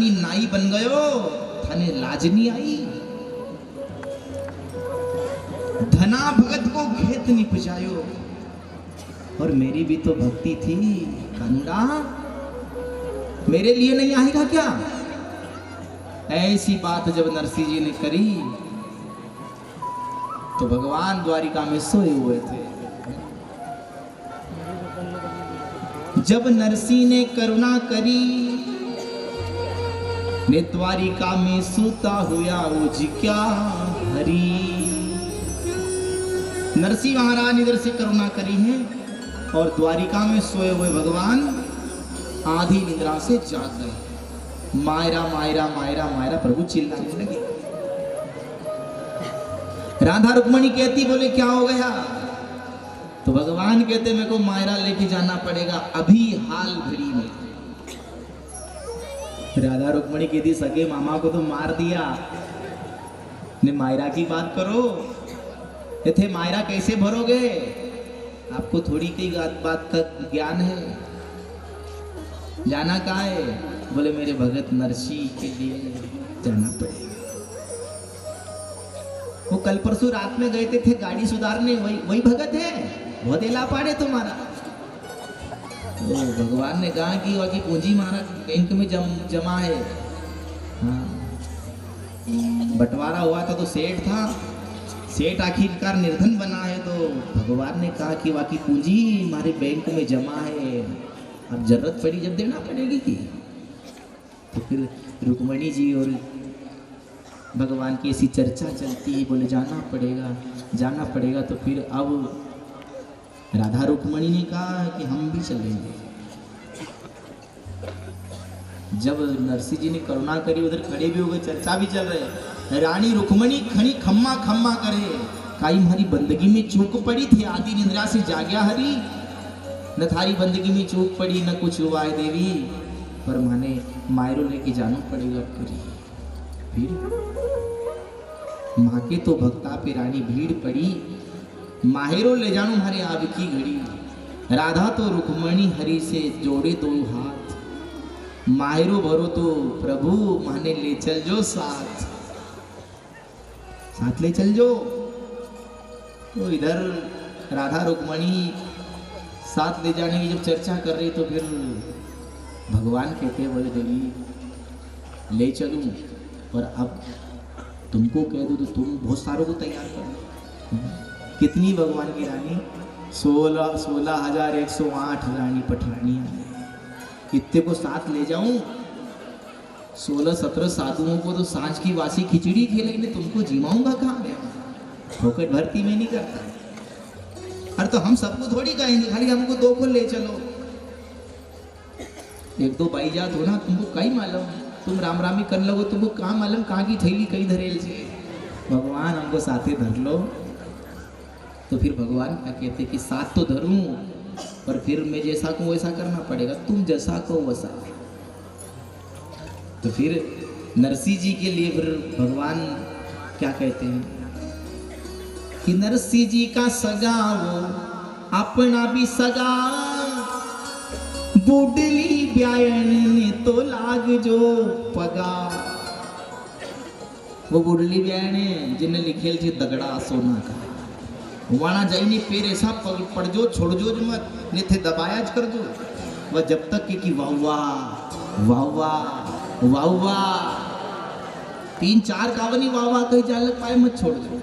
रानी नाई बन गयो, थाने लाज नहीं आई। धना भगत को खेत नहीं पुजायो। और मेरी भी तो भक्ति थी, कानूड़ा मेरे लिए नहीं आएगा क्या? ऐसी बात जब नरसिंह जी ने करी तो भगवान द्वारिका में सोए हुए थे। जब नरसिंह ने करुणा करी, ने द्वारिका में सूता हुआ उज क्या हरी। नरसिंह महाराज इधर से करुणा करी है और द्वारिका में सोए हुए भगवान आधी निद्रा से जाग गए। मायरा मायरा मायरा मायरा प्रभु चिल्लाने लगे। राधा रुक्मणी कहती बोले क्या हो गया? तो भगवान कहते मेरे को मायरा लेके जाना पड़ेगा अभी हाल घड़ी में। राधा रुक्मणी कहती सगे मामा को तो मार दिया, ने मायरा की बात करो। ये थे मायरा कैसे भरोगे? आपको थोड़ी कई बात का ज्ञान है। जाना कहाँ है? बोले मेरे भगत नरसिंह के लिए जाना पड़ेगा। वो कल परसों रात में गए थे गाड़ी सुधारने, वही भगत है, बहुत एला पाड़े तुम्हारा। तो भगवान ने कहा कि वह की पूंजी महाराज बैंक में जमा है। हाँ, बंटवारा हुआ था तो सेठ था, सेठ आखिरकार निर्धन बना है। तो भगवान ने कहा कि वाकी पूंजी हमारे बैंक में जमा है, अब जरूरत पड़ी जब देना पड़ेगी की। तो फिर रुक्मणी जी और भगवान की ऐसी चर्चा चलती है, बोले जाना पड़ेगा जाना पड़ेगा। तो फिर अब राधा रुक्मणी ने कहा कि हम भी चलेंगे। जब नरसिंह जी ने करुणा करी उधर खड़े भी हो गए, चर्चा भी चल रहे। रानी रुक्मणी खड़ी खम्मा खम्मा करे, काई हमारी बंदगी में चूक पड़ी थी, आधी निद्रा से जाग्या हरी। न थारी बंदगी में चूक पड़ी न कुछ हुआ है देवी, पर माने मायरो लेके जाना पड़ेगा। फिर माँ के तो भक्ता पे रानी भीड़ पड़ी, माहेरो ले जानो हमारे आब की घड़ी। राधा तो रुक्मणी हरि से जोड़े दो हाथ, माहेरो भरो तो प्रभु माने ले चल जो साथ ले चल जो। तो इधर राधा रुक्मणी साथ ले जाने की जब चर्चा कर रही तो फिर भगवान कहते बोले देवी ले चलूं, पर अब तुमको कह दूं तो तुम बहुत सारों को तैयार कर। कितनी भगवान की रानी? 16,108 रानी पटरानियां। इतने को साथ ले जाऊं? 16-17 साधुओं को तो सांझ की वासी खिचड़ी खिलाएंगे, तुमको जिमाऊंगा कहाँ मैं? फोकट भर्ती में नहीं करता। अरे तो हम सबको थोड़ी कहेंगे, खाली हमको 2 को ले चलो। 1-2 बाई जात हो ना, तुमको कहीं मालूम, तुम राम रामी कर लगो, तुमको कहाँ मालूम कहाँ की थैली कहीं धरेल से। भगवान हमको साथे धर लो। तो फिर भगवान क्या कहते कि साथ तो धरूं, पर फिर मैं जैसा कहूँ वैसा करना पड़ेगा, तुम जैसा कहो वैसा। तो फिर नरसिंह जी के लिए फिर भगवान क्या कहते हैं कि नरसिंह जी का सगा वो अपना भी सगा, बुडली ब्यायन ने तो लाग जो पगा। वो बुडली ब्यायन जिन्हें लिखेल थी दगड़ा सोना का, वाणा जाइने पेर ऐसा पड़ जो छोड़ जो मत, ने थे दबाया कर जो। वह जब तक कि वाह वाह वाह वाह वाह वाह 3-4 कावनी वाह वाह कहीं जान लग पाए मत छोड़ दो,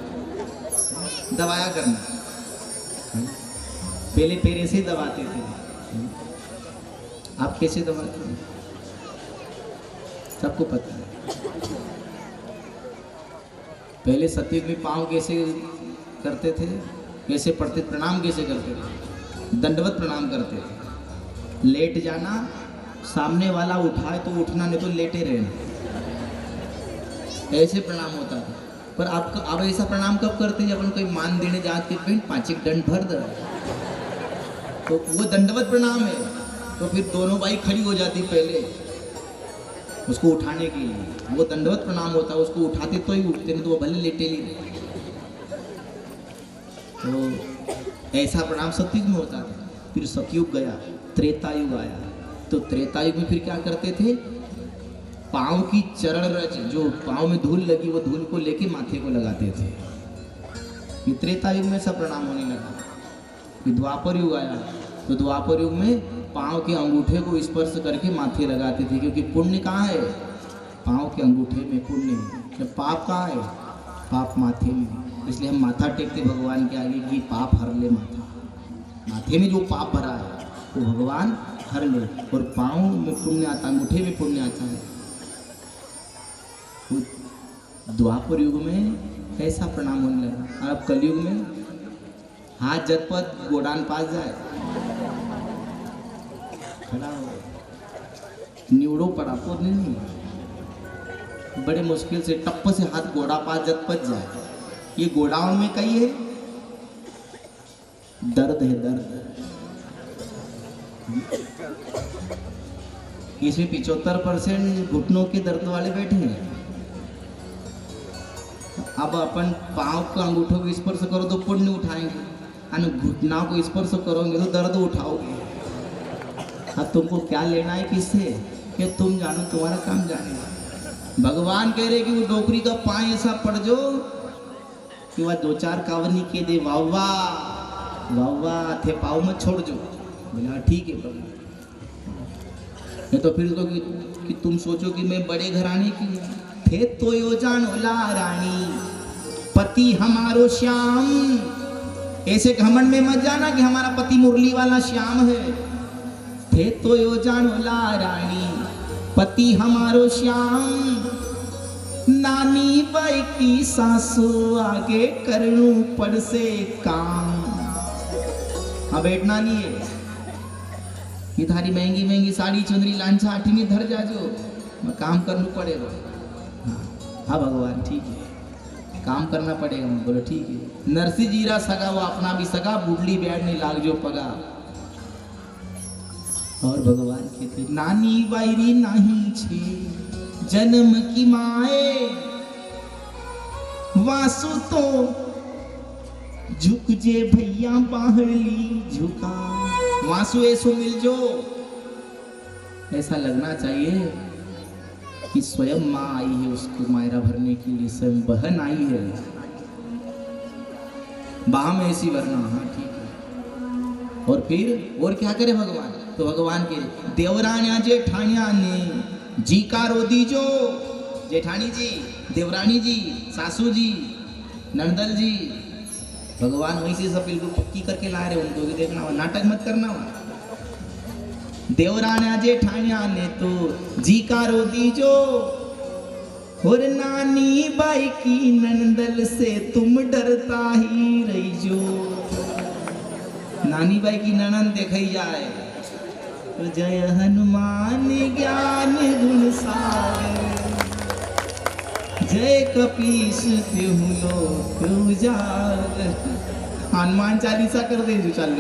दबाया करना। पहले पैर ऐसे ही दबाते थे, आप कैसे दबाते हैं सबको पता है। पहले सतयुग में पाँव कैसे करते थे, कैसे पढ़ते, प्रणाम कैसे करते थे? दंडवत प्रणाम करते थे। लेट जाना, सामने वाला उठाए तो उठना, नहीं तो लेटे रहना, ऐसे प्रणाम होता था। पर आप ऐसा प्रणाम कब करते हैं? जब अपन कोई मान देने जाते पेंट 5 दंड भर दे, तो वो दंडवत प्रणाम है। तो फिर दोनों भाई खड़ी हो जाती पहले उसको उठाने के लिए, वो दंडवत प्रणाम होता है। उसको उठाते तो ही उठते, नहीं तो वो भले लेटे ही। तो ऐसा प्रणाम सतयुग में होता था। फिर सतयुग गया, त्रेता युग आया। तो त्रेता युग में फिर क्या करते थे? पाँव की चरण रज, जो पाँव में धूल लगी वो धूल को लेके माथे को लगाते थे। ये त्रेता युग में सब प्रणाम होने लगा। फिर द्वापर युग आया, तो द्वापर युग में पाँव के अंगूठे को स्पर्श करके माथे लगाते थे, क्योंकि पुण्य कहाँ है? पाँव के अंगूठे में पुण्य है। पाप कहाँ है? पाप माथे में। इसलिए हम माथा टेकते भगवान के आगे कि पाप हर ले माथा, माथे में जो पाप भरा है वो भगवान हर ले, और पाँव में पुण्य आता, अंगूठे में पुण्य आता है। द्वापर युग में ऐसा प्रणाम होने लगा। और अब कलयुग में हाथ जतपत गोडान पास जाए, खड़ा हो, न्यूड़ो पड़ा तो नहीं, बड़े मुश्किल से टप्प से हाथ गोड़ा पास जतपत जाए। ये गोडाउन में कई है, दर्द है दर्द। इसमें 75% घुटनों के दर्द वाले बैठे हैं। अब अपन पाँव का अंगूठों को स्पर्श करो तो पुण्य उठाएंगे, और घुटना को स्पर्श करोगे तो दर्द उठाओगे। अब तुमको क्या लेना है किससे? कि तुम जानो, तुम्हारा काम जाने। भगवान कह रहे कि वो डोकरी का पाँव ऐसा पड़ जो कि वह 2-4 कावनी के दे, वाह वाह वाह वाह, थे पाँव में छोड़ जो। बोला ठीक है प्रभु। नहीं तो फिर तो कि तुम सोचो कि मैं बड़े घराने की थे, तो यो जानो ला रानी पति हमारो श्याम। ऐसे घमंड में मत जाना कि हमारा पति मुरली वाला श्याम है। थे तो यो जानो ला रानी पति हमारो श्याम, नानी बाई की सासू आगे करूं पड़ से काम। हाँ बैठना नहीं है, ये थारी महंगी महंगी साड़ी चुंदरी लांछा आठनी धर जा, जो मैं काम करना पड़ेगा। हाँ भगवान ठीक है, काम करना पड़ेगा। मैं बोलो ठीक है। नरसी जीरा सगा वो अपना भी सगा, बुढ़ली बैठ नहीं लाग जो पगा। और भगवान कहते नानी वायरी नहीं छे जन्म की माए, वासु तो झुक जे भैया बाहली झुका। वासु ऐसो मिल जो, ऐसा लगना चाहिए कि स्वयं माँ आई है उसको मायरा भरने के लिए, स्वयं बहन आई है बाह में ऐसी भरना। हाँ ठीक है। और फिर और क्या करे भगवान? तो भगवान के देवरान्या जेठानिया ने जी का रो दीजो। जेठानी जी, देवरानी जी, सासू जी, नंदल जी, भगवान वहीं से सब बिल्कुल पक्की करके ला रहे। उनको भी देखना हुआ, नाटक मत करना हुआ। देवरान्या जेठानिया ने तो जी का रो दीजो, और नानी बाई की नंदल से तुम डरता ही रही जो। नानी बाई की ननंद देखई जाए तो जय हनुमान ज्ञान गुण सागर, जय कपीश तिहु लोक उजागर। हनुमान चालीसा कर दे जो चल।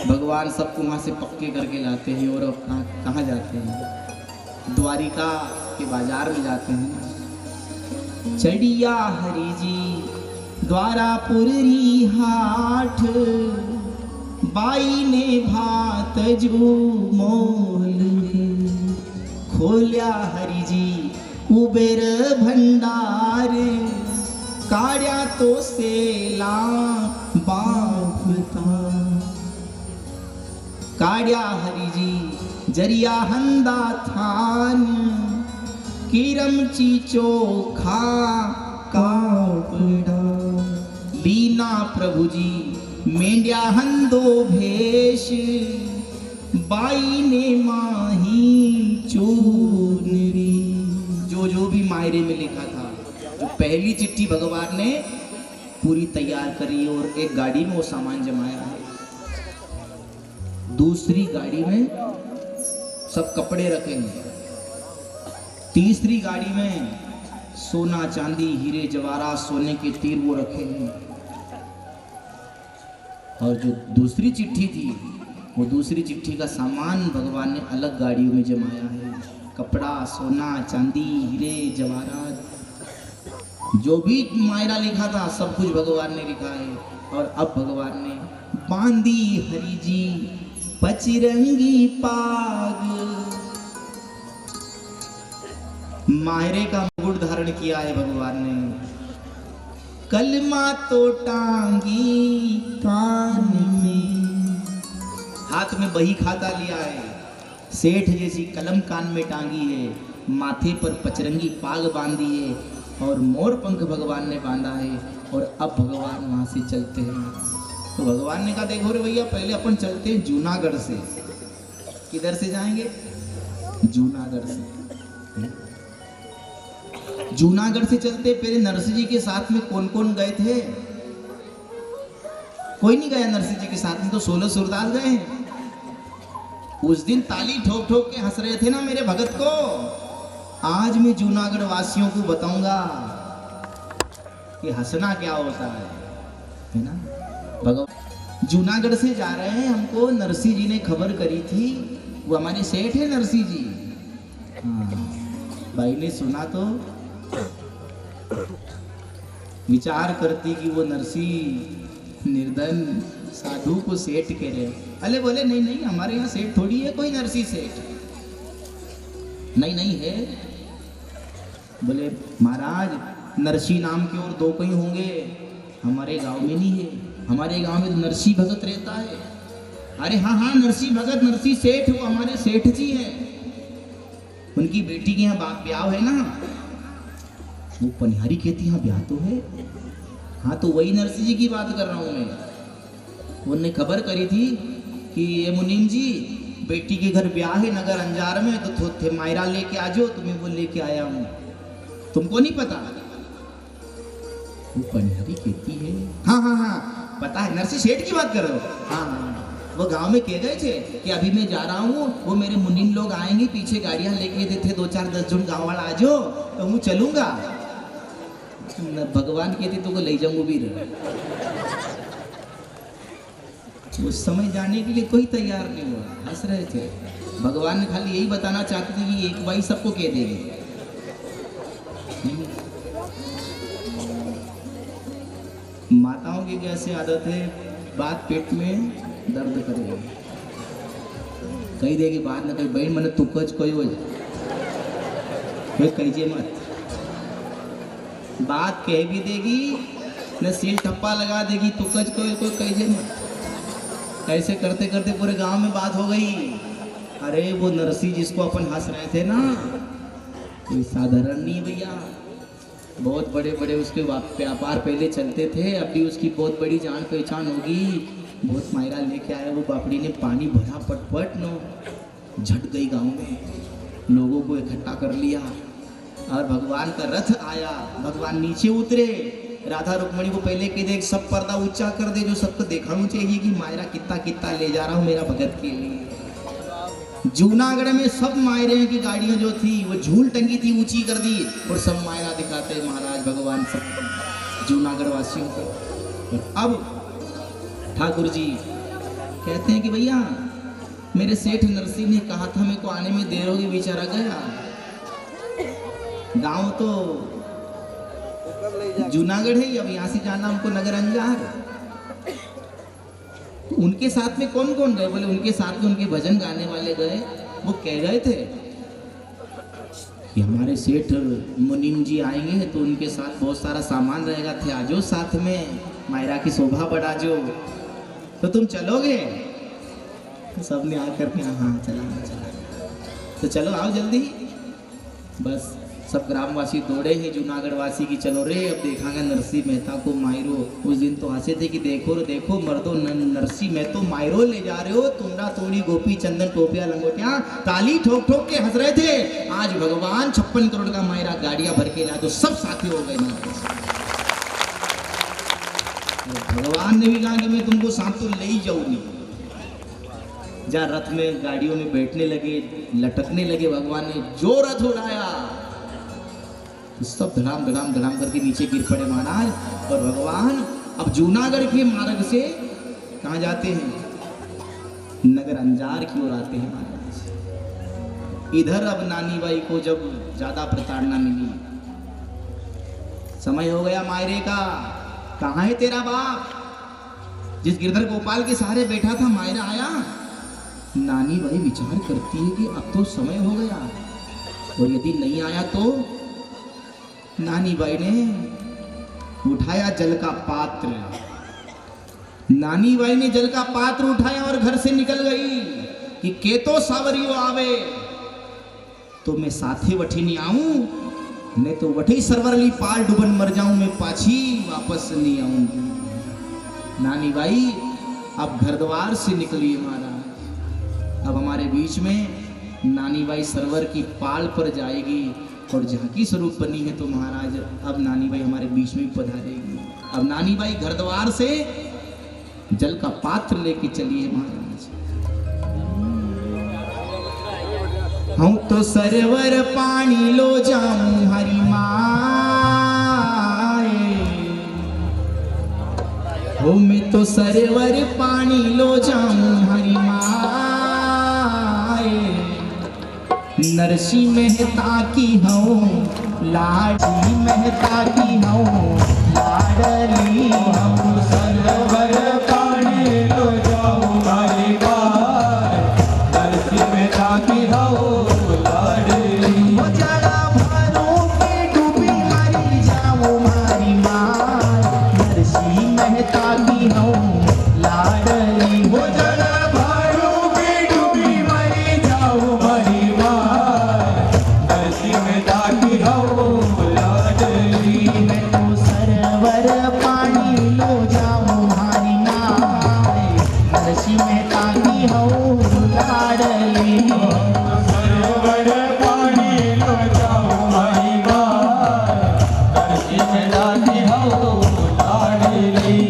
भगवान सबको वहाँ से पक्के करके लाते हैं और अपना कहाँ जाते हैं? द्वारिका के बाजार में जाते हैं। चढ़िया हरि जी द्वारापुर री हाट, बाई ने भात जो मोल, खोल्या हरि जी उबेर भंडार, काढ़्या तो सेला बापता। काढ़्या हरि जी जरिया हंदा थान, किरमची चोखा कापड़ा। लीना प्रभु जी मेंढ्या हंदो भेष, बाई ने माही चूनरी। जो भी मायरे में लिखा था, जो पहली चिट्ठी भगवान ने पूरी तैयार करी और एक गाड़ी में वो सामान जमाया है। दूसरी गाड़ी में सब कपड़े रखेंगे। तीसरी गाड़ी में सोना चांदी हीरे जवाहरात सोने के तीर वो रखेंगे। और जो दूसरी चिट्ठी थी, वो दूसरी चिट्ठी का सामान भगवान ने अलग गाड़ियों में जमाया है। कपड़ा, सोना, चांदी, हीरे जवाहरात, जो भी मायरा लिखा था सब कुछ भगवान ने लिखा है। और अब भगवान ने बांधी हरि जी पचरंगी पाग। मायरे का मुकुट धारण किया है भगवान ने, कलमा तो टांगी कान में, हाथ में बही खाता लिया है, सेठ जैसी कलम कान में टांगी है, माथे पर पचरंगी पाग बांधी है और मोर पंख भगवान ने बांधा है। और अब भगवान वहां से चलते हैं। तो भगवान ने कहा देखो रे भैया, पहले अपन चलते हैं जूनागढ़ से। किधर से जाएंगे? जूनागढ़ से। जूनागढ़ से चलते पहले नरसिंह जी के साथ में कौन कौन गए थे? कोई नहीं गया नरसिंह जी के साथ में, तो 16 सूरदास गए हैं। उस दिन ताली ठोक ठोक के हंस रहे थे ना मेरे भगत को। आज मैं जूनागढ़ वासियों को बताऊंगा कि हंसना क्या होता है ना। भगवान जूनागढ़ से जा रहे हैं, हमको नरसिंह जी ने खबर करी थी। वो हमारे सेठ है नरसिंह जी। हाँ, भाई ने सुना तो विचार करती कि वो नरसिंह निर्धन साधु को सेठ कह रहे। अरे बोले नहीं नहीं, हमारे यहाँ सेठ थोड़ी है कोई नरसिंह सेठ। नहीं नहीं है। बोले महाराज नरसिंह नाम के और 2 कोई होंगे, हमारे गांव में नहीं है। हमारे गांव में तो नरसिंह भगत रहता है। अरे हाँ हाँ, नरसिंह भगत, नरसिंह सेठ, वो हमारे सेठ जी हैं। उनकी बेटी के यहाँ ब्याह है ना। वो पनिहारी कहती हाँ ब्याह तो है। हाँ तो वही नरसिंह जी की बात कर रहा हूँ मैं। उनने खबर करी थी कि ये मुनीम जी बेटी के घर ब्याह है नगर अंजार में, तो थे मायरा लेके आ जाओ। तुम्हें वो लेके आया हूँ, तुमको नहीं पता? वो पनिहारी कहती है हाँ हाँ हाँ पता है, नरसिंह सेठ की बात कर रहे हो? हाँ हाँ, वो गांव में कह गए थे कि अभी मैं जा रहा हूँ, वो मेरे मुनीम लोग आएंगे, पीछे गाड़ियां लेके देते 2-4-10 जन गाँव वाला आ जाओ, तो मैं चलूंगा। भगवान कहती तो ले जाऊंगा भी। उस समय जाने के लिए कोई तैयार नहीं हुआ, हंस रहे थे। भगवान ने खाली यही बताना चाहते थे कि एक बाई सबको कह देगी। माताओं की कैसे आदत है, बात पेट में दर्द करेगी, कही देगी बात ना कही बहन मैंने तुकज कोई हो कहीजे मत। बात कह भी देगी न सील ठप्पा लगा देगी, तुकज कोई कहीजे मत। ऐसे करते करते पूरे गांव में बात हो गई। अरे वो नरसिंह जिसको अपन हंस रहे थे ना, कोई साधारण नहीं भैया। बहुत बड़े बड़े उसके व्यापार पहले चलते थे, अभी उसकी बहुत बड़ी जान पहचान होगी। बहुत मायरा लेके आया वो बापड़ी ने, पानी भरा पटपट नो, झट गई गांव में, लोगों को इकट्ठा कर लिया और भगवान का रथ आया। भगवान नीचे उतरे, राधा रुक्मणी को पहले कह दे सब पर्दा ऊंचा कर दे, जो सबको दिखाना चाहिए कि मायरा कितना कितना ले जा रहा हूँ मेरा भगत के लिए। जूनागढ़ में सब मायरे की गाड़ियां जो थी वो झूल टंगी थी ऊंची कर दी और सब मायरा दिखाते महाराज भगवान सब जूनागढ़ वासियों को। और अब ठाकुर जी कहते हैं कि भैया मेरे सेठ नरसिंह ने कहा था मेरे को आने में देर होगी, बेचारा गया। गांव तो जूनागढ़ है, अब यहाँ से जाना हमको नगर अंजार। उनके साथ में कौन कौन गए? बोले उनके साथ में उनके भजन गाने वाले गए। वो कह गए थे कि हमारे सेठ मुनीम जी आएंगे तो उनके साथ बहुत सारा सामान रहेगा, थे आजो साथ में, मायरा की शोभा बढ़ा जो, तो तुम चलोगे? तो सबने आकर के हाँ चला, तो चलो आओ जल्दी। बस सब ग्रामवासी दौड़े हैं जूनागढ़ वासी की, चलो रे अब देखांगे नरसिंह मेहता को मायरो। उस दिन तो हंसे थे कि देखो रे देखो मर्दो नरसिंह मेहतो मायरो ले जा रहे हो, तुमरा तोड़ी गोपी चंदन टोपिया लंगोटिया, ताली ठोक ठोक के हंस रहे थे। आज भगवान 56 करोड़ का मायरा गाड़ियां भर के लाए तो सब साथी हो गए। भगवान ने भी कहा कि मैं तुमको साथ तो ले ही जाऊंगी। जहाँ रथ में गाड़ियों में बैठने लगे, लटकने लगे, भगवान ने जो रथ उड़ाया सब धड़ाम धड़ाम धड़ाम करके नीचे गिर पड़े महाराज। और भगवान अब जूनागढ़ के मार्ग से कहाँ जाते हैं? नगर अंजार की ओर आते हैं महाराज। इधर अब नानी बाई को जब ज्यादा प्रताड़ना मिली, समय हो गया मायरे का, कहाँ है तेरा बाप? जिस गिरधर गोपाल के सहारे बैठा था मायरा आया, नानी भाई विचार करती है कि अब तो समय हो गया और यदि नहीं आया तो नानी भाई ने उठाया जल का पात्र। नानी बाई ने जल का पात्र उठाया और घर से निकल गई कि के तो सावरियो आवे तो मैं साथे वठी नहीं आऊं, नहीं तो वठी सरवरली पाल डुबन मर जाऊं, मैं पाछी वापस नहीं आऊं। नानी बाई अब घर द्वार से निकली महाराज। अब हमारे बीच में नानी बाई सरवर की पाल पर जाएगी और झांकी स्वरूप बनी है तो महाराज अब नानी बाई हमारे बीच में पधारेगी। अब नानी बाई घर द्वार से जल का पात्र लेके चली है महाराज। हूं तो सरवर पानी लो जाऊं हरी माए, हो मैं तो सरवर पानी लो जाऊं हरी माए। नरसी मेहता की हूँ लाडी मेहता की हूँ लाडली हूँ, सरवर पानी लो जाऊं हरी माए। नरसी मेहता की हूँ लाडली, वो जड़ा भरों की डूबी मरी जाऊं हरी माए। नरसी मेहता की हूँ लाडली, वो जड़ा भरों की डूबी मरी जाऊं हरी माए। नरसी मेहता की हूँ लाडली, मैं तो सरवर पानी लो जाऊं हरी माए। नरसी मेहता की हूँ लाडली, सरवर पानी लो जाऊं हरी माए। नरसी मेहता की हूँ लाडली।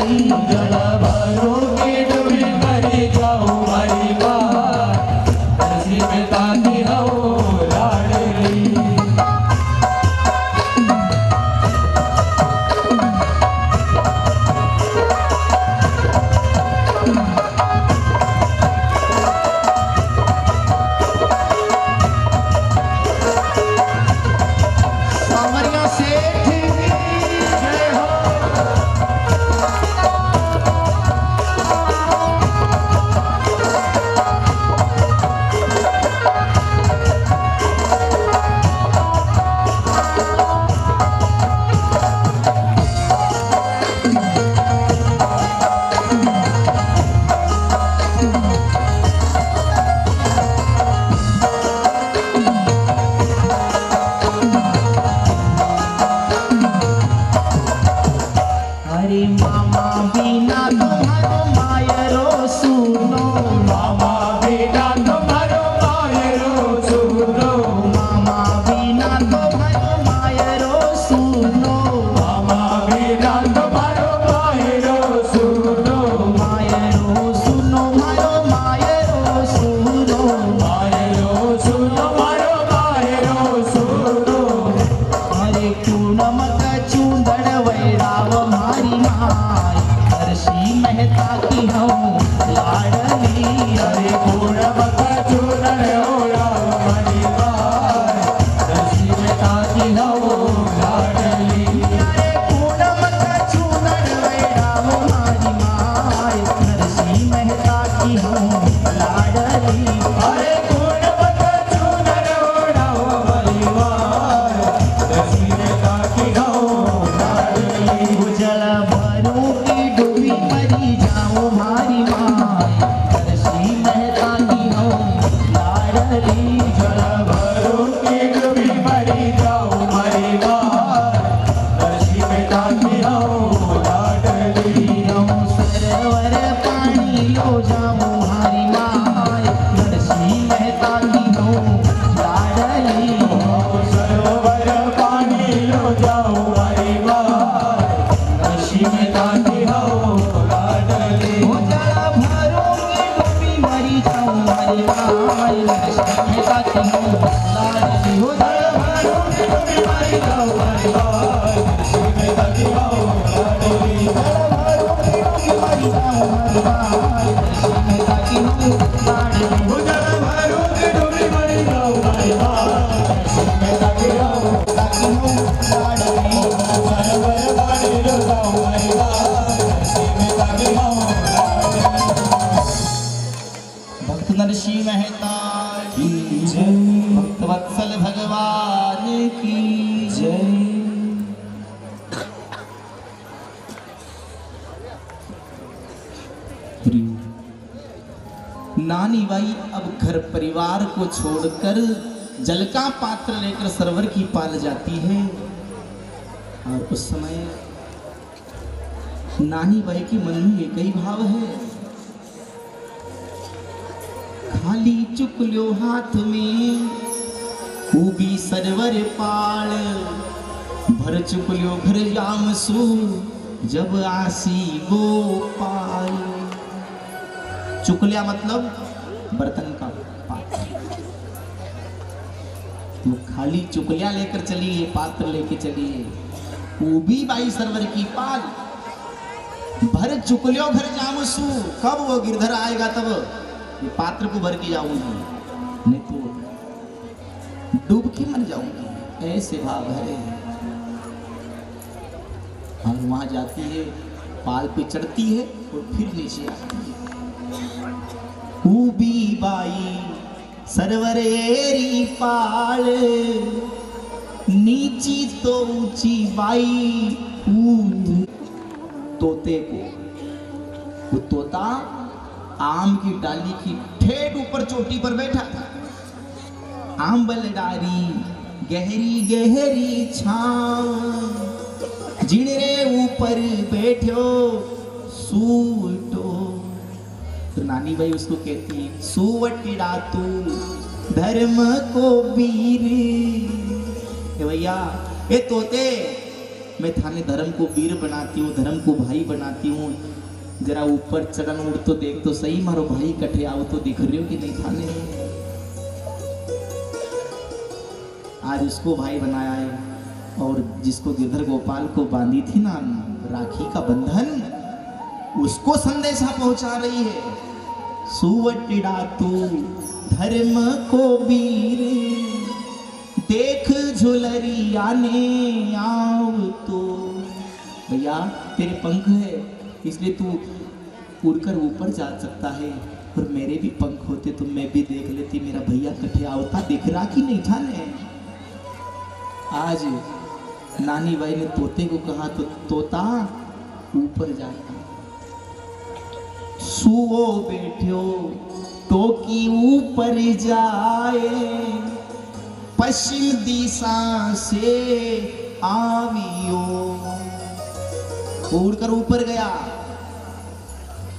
जल भरोगे डूबी मरी जाऊं मारी माँ नरसी में ताकी हो लाडली। अरे मामा बिना तुम्हारो मायरो सुनो, मामा बिना तुम्हारो मायरो सुनो, मामा बिना तुम्हारो मायरो सुनो, मामा बिना तुम्हारो मायरो सुनो, मायरो सुनो मारो मायरो सुनो, मायरो सुनो मारो मायरो सुनो। अरे पूनमक चूंदड़ वैराव मारी माय नरसी मेहता की हूँ लाडली। अरे पूनमक चूंदड़ वैराव मारी माय नरसी मेहता की हूँ लाडली। अरे पूनमक चूंदड़ वैराव मारी माय नरसी मेहता की हूँ लाडली। अरे पूनमक चूंदड़ वैराव मारी माय नरसी मेहता की हूँ लाडली। उजल भरू की डूबी मरी जाऊं मारी माय नरसी मेहता की हूँ लाडली। जल भरो के डूबी मरी जाऊं मरी माय नरसी मेहता की हूँ लाडली। पीऊं सरोवर पानी लो जाऊं मारी माय नरसी मेहता की हूँ लाडली। सरोवर पानी लो जाऊं मरी माय नरसी मेहता की हूँ लाडली। उजल भरू की डूबी मरी जाऊं मारी माय नरसी मेहता की हूँ लाडली। उजल भरू के डूबी मरी जाऊं मरी माय नरसी मेहता की हूँ लाडली। मरी जाऊं मारी माय नरसी मेहता की हूँ लाडली। उजल भरो के डूबी मरी जाऊं मरी माय नरसी मेहता की हूँ ताकी हूँ लाडली। सरोवर पानी लो जाऊं मरी माय नरसी मेहता की हूँ लाडली। भक्त नरसिंह मेहता की जय, भक्त वत्सल भगवान की जय। नानी बाई अब घर परिवार को छोड़कर जल का पात्र लेकर सरोवर की पार जाती है। और उस समय नानी बाई के मन में एक ही भाव है, खाली चुक लो हाथ में खूबी सरवर पाल भर चुक लो घर जाम सु जब आसी गोपाल। चुकलिया मतलब बर्तन का पात्र। तो खाली चुकलिया लेकर चलिए, पात्र लेके चलिए। खूबी बाई सरवर की पाल भर चुकलियो घर जामसू। कब वो गिरधर आएगा तब ये पात्र को भर के जाऊंगी, नहीं तो डूब के मर जाऊंगी, ऐसे भाव है। और वहां जाती है, पाल पे चढ़ती है और फिर नीचे आती है। खूबी बाई सरवरेरी पाल नीची तो ऊंची बाई कूद। तोते को, वो तोता आम की डाली की ठेठ ऊपर चोटी पर बैठा था। आंबल डारी गहरी गहरी छांव जिनरे ऊपर बैठो सूटो। तो नानी भाई उसको कहती, सुवटिड़ा तू धर्म को वीर। ए भैया, ए तोते मैं थाने धर्म को वीर बनाती हूँ, धर्म को भाई बनाती हूँ। जरा ऊपर चढ़न उड़ तो देख तो सही, मारो भाई कटे आओ तो दिख रहे हो कि नहीं थाने में। आज उसको भाई बनाया है, और जिसको गिरधर गोपाल को बांधी थी ना राखी का बंधन, उसको संदेशा पहुंचा रही है। सुवटिड़ा तू धर्म को वीर, देख झुलरिया ने आव तो। भैया तेरे पंख है इसलिए तू उड़कर ऊपर जा सकता है, और मेरे भी पंख होते तो मैं भी देख लेती मेरा भैया कटे आवता, दिख रहा कि नहीं थाने। आज नानी बाई ने तोते को कहा तो तोता ऊपर जाता। सुओ बैठो तो की ऊपर जाए, पश्चिम दिशा से आवियो। उड़कर ऊपर गया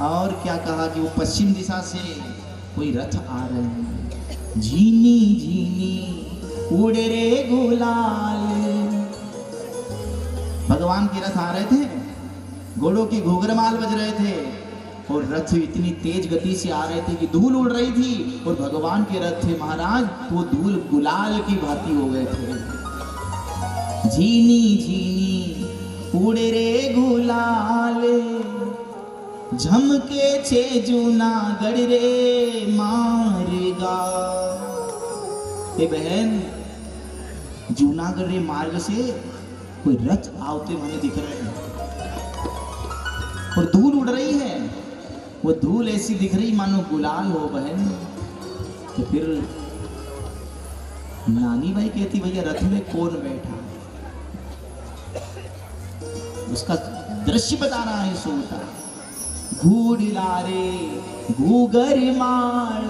और क्या कहा कि वो पश्चिम दिशा से कोई रथ आ रहे हैं। झीनी झीनी उड़े रे गुलाल। भगवान के रथ आ रहे थे, घोड़ों की घुघरमाल बज रहे थे, और रथ इतनी तेज गति से आ रहे थे कि धूल उड़ रही थी, और भगवान के रथ थे महाराज, तो वो धूल गुलाल की भांति हो गए थे। झीनी झीनी उड़े रे गुलाल, झमके छे जूनागढ़ रे मार्गा। ए बहन, जूनागढ़ रे मार्ग से कोई रथ आवते माने दिख रहे हैं, और धूल उड़ रही है। वो धूल ऐसी दिख रही मानो गुलाल हो बहन। तो फिर नानी भाई कहती भैया रथ में कौन बैठा, उसका दृश्य बता रहा है सोता। घूड़ लारे घूगर माल,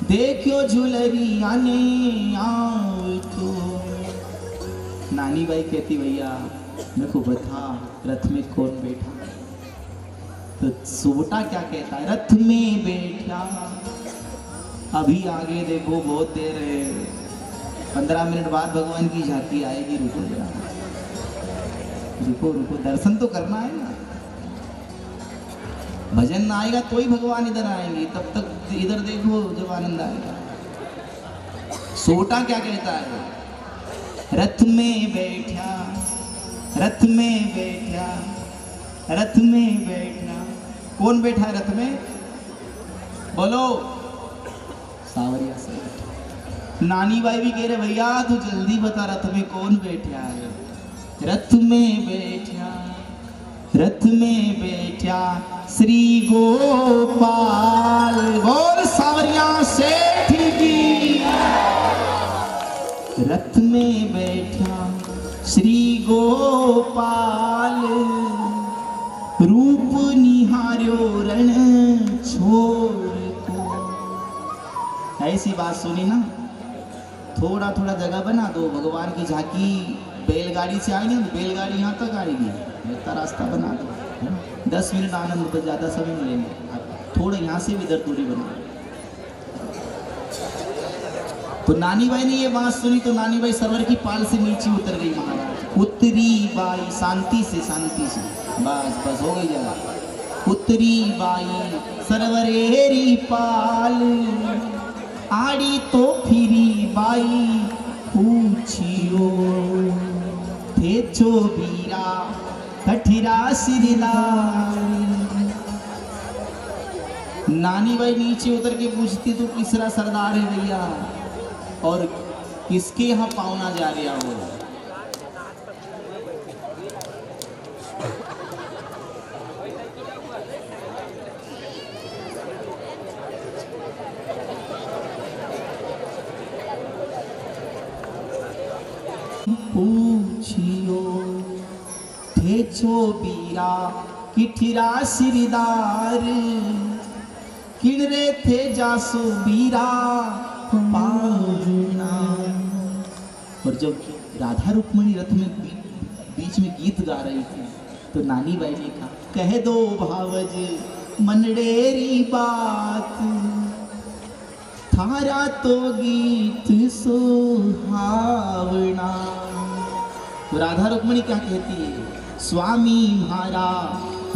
देखो झुलरिया ने आव तो। नानी बाई कहती भैया मेरे को बता रथ में कौन बैठा। तो सोटा क्या कहता है, रथ में बैठा। अभी आगे देखो बहुत देर है, 15 मिनट बाद भगवान की झांकी आएगी। रुको जरा, रुको रुको, दर्शन तो करना है ना। भजन आएगा तो ही भगवान इधर आएंगे, तब तक इधर देखो जब आनंद आएगा। सोटा क्या कहता है, रथ में बैठा, रथ में बैठा, रथ में बैठा। कौन बैठा है रथ में, बोलो। सावरिया से नानी बाई भी कह रहे भैया तू जल्दी बता रथ में कौन बैठा है। रथ में बैठा, रथ में बैठा श्री गोपाल। बोल सावरिया सेठ की। रथ में बैठा श्री गोपाल, रूप निहार्यो रण छोड़ को। ऐसी बात सुनी ना, थोड़ा थोड़ा जगह बना दो, भगवान की झांकी बैलगाड़ी से आएगी, बैलगाड़ी यहाँ तक आएगी, इतना रास्ता बना दो। 10 मिनट आनंद पर ज़्यादा समय मिलेंगे, थोड़ा यहाँ से भी इधर दूरी बना। तो नानी बाई ने ये बात सुनी तो नानी बाई सरवर की पाल से नीचे उतर गई महाराज। उतरी बाई शांति से, शांति से, बस बस हो गई जगह। उतरी बाई सरवरेरी पाल, आड़ी तो फिरी बाई पूछियो, थे जो बीरा कठिरा सिरदार। नानी बाई नीचे उतर के पूछती तो किसरा सरदार है भैया, और किसके यहाँ पावना जा रहा हो। पूछियो थे छो बीरा किठिरा सिरदार, किड़रे थे जासो बीरा पावना। और जब राधा रुक्मणी रथ में बीच में गीत गा रही थी तो नानी बाई ने कहा, कह दो भावज मनडेरी बात, थारा तो गीत सुहावना। तो राधा रुक्मणी क्या कहती है, स्वामी म्हारा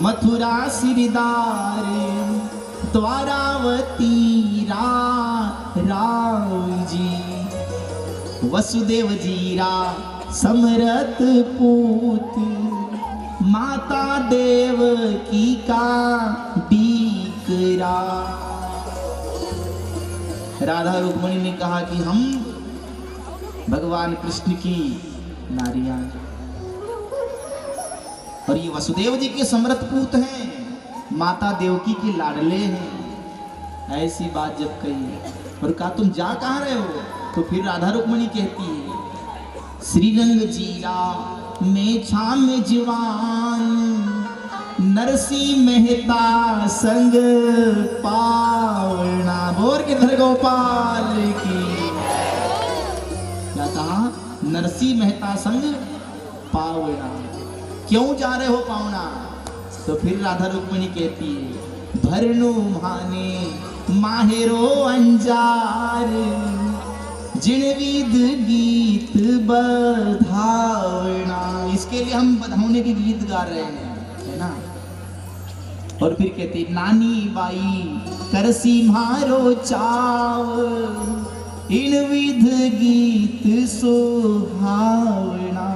मथुरा सिरदार द्वारावती राम जी वसुदेव जीरा समरथ पूत माता देवकी का दीकरा। राधा रुक्मणी ने कहा कि हम भगवान कृष्ण की नारियां और ये वसुदेव जी के समरथ पूत हैं, माता देवकी के लाडले हैं। ऐसी बात जब कही और कहा तुम जा कहाँ रहे हो, तो फिर राधा रुक्मणी कहती है, श्रीरंग जीरा में छाम जवान नरसी मेहता संग पावना। बोर किधर गोपाल की, क्या कहा, नरसी मेहता संग पावना। क्यों जा रहे हो पावना, तो फिर राधा रुक्मणी कहती है, भरनु माने माहेरो अंजार जिनविद गीत बधावना। इसके लिए हम बधावने के गीत गा रहे हैं, है ना। और फिर कहते नानी बाई करसी मारो चाव इन विध गीत सुहावना।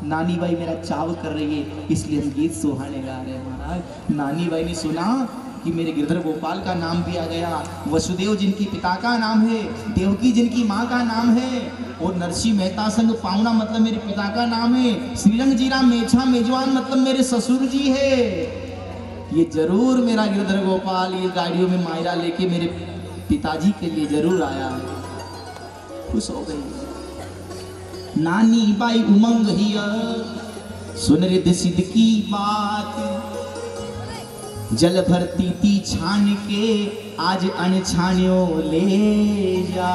नानी बाई मेरा चाव कर रही है, इसलिए हम गीत सुहाने गा रहे हैं महाराज। नानी बाई ने सुना कि मेरे गिरधर गोपाल का नाम भी आ गया, वसुदेव जिनकी पिता का नाम है, देवकी जिनकी माँ का नाम है, और नरसी मेहता संग पावना मतलब मेरे पिता का नाम है, श्रीरंग जीरा मेछा मेजवान मतलब मेरे ससुर जी है। ये जरूर मेरा गिरधर गोपाल ये गाड़ियों में मायरा लेके मेरे पिताजी के लिए जरूर आया है। खुश हो गई नानी बाई उमंग हिया सुन रिद्ध सिद्ध की बात, जल भरती थी छान के आज अनछानियों ले जा।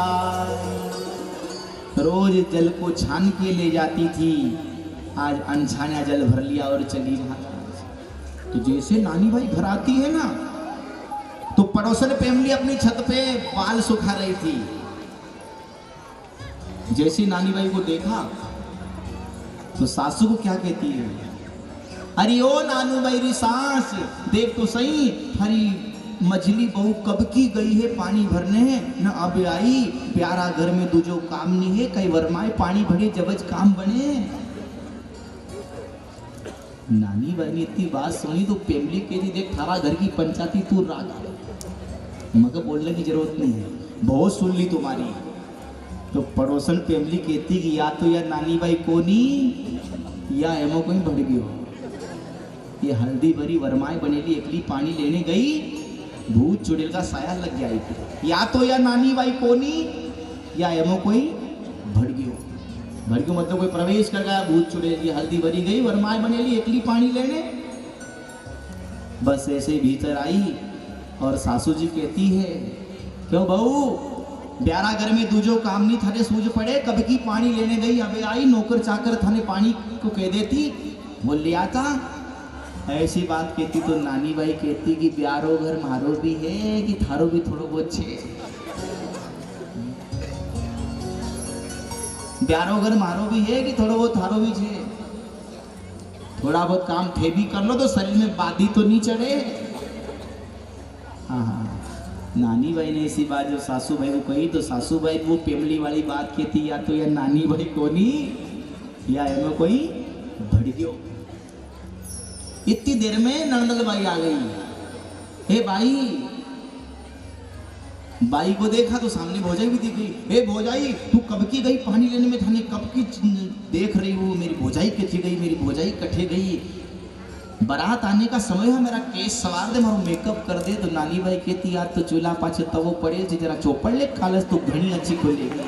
रोज जल को छान के ले जाती थी, आज अनछानिया जल भर लिया और चली जा। तो जैसे नानी भाई घर आती है ना, तो पड़ोसन फैमिली अपनी छत पे बाल सुखा रही थी। जैसे नानी भाई को देखा तो सासू को क्या कहती है, अरे ओ नानू भाई सास देख तो सही, हरी मछली बहू कब की गई है पानी भरने, न अब आई प्यारा घर में दूजो काम नहीं है, कई वरमाए पानी भरे जबज काम बने। नानी भाई ने इतनी बात सुनी तो फैमिली के लिए देख थारा घर की पंचायती तू राग, मगर बोलने की जरूरत नहीं है, बहुत सुन ली तुम्हारी। तो पड़ोसन फैमिली कहती कि या तो यार नानी भाई को नहीं या एमो कोई बढ़ गयो, ये हल्दी भरी वरमाए बनेली एकली पानी लेने गई, भूत चुड़ैल का साया लग गया। या तो या नानी बाई कोनी या एमो कोई भड़ गयो। भड़ गयो मतलब कोई प्रवेश कर गया, भूत चुड़ैल की हल्दी भरी गई, वरमाए बनेली एकली पानी लेने। बस ऐसे भीतर आई और सासू जी कहती है, क्यों बहू ब्यारा घर में दूजो काम नहीं थाने सूझ पड़े, कब की पानी लेने गई, अबे आई नौकर चाकर थाने पानी को कह देती बोल लिया था। ऐसी बात कहती तो नानी भाई कहती कि प्यारो घर मारो भी है कि थारो भी थोड़ो बहुत छे, प्यारो घर मारो भी है कि थोड़ो बहुत थारो भी छे, थोड़ा बहुत काम थे भी कर लो तो शरीर में बादी तो नहीं चढ़े। हाँ हाँ, नानी भाई ने ऐसी बात जब सासू भाई को कही तो सासू भाई वो फैमिली वाली बात कहती, या तो या नानी भाई को नहीं या एमो कोई भड़ गयो। इतनी देर में नंदल बाई आ गई। हे भाई, बाई को देखा तो सामने भौजाई भी दिख गई। हे भौजाई तू कब की गई पानी लेने में, थाने कब की देख रही हूँ, मेरी भौजाई कच्ची गई, मेरी भौजाई कट्ठे गई, बारात आने का समय है, मेरा केस सवार दे, मारो मेकअप कर दे। तो नानी भाई कहती यार तो चूल्हा पाछे तवो पड़े जरा चौपड़ ले खालस तो घनी अच्छी खुलेगी।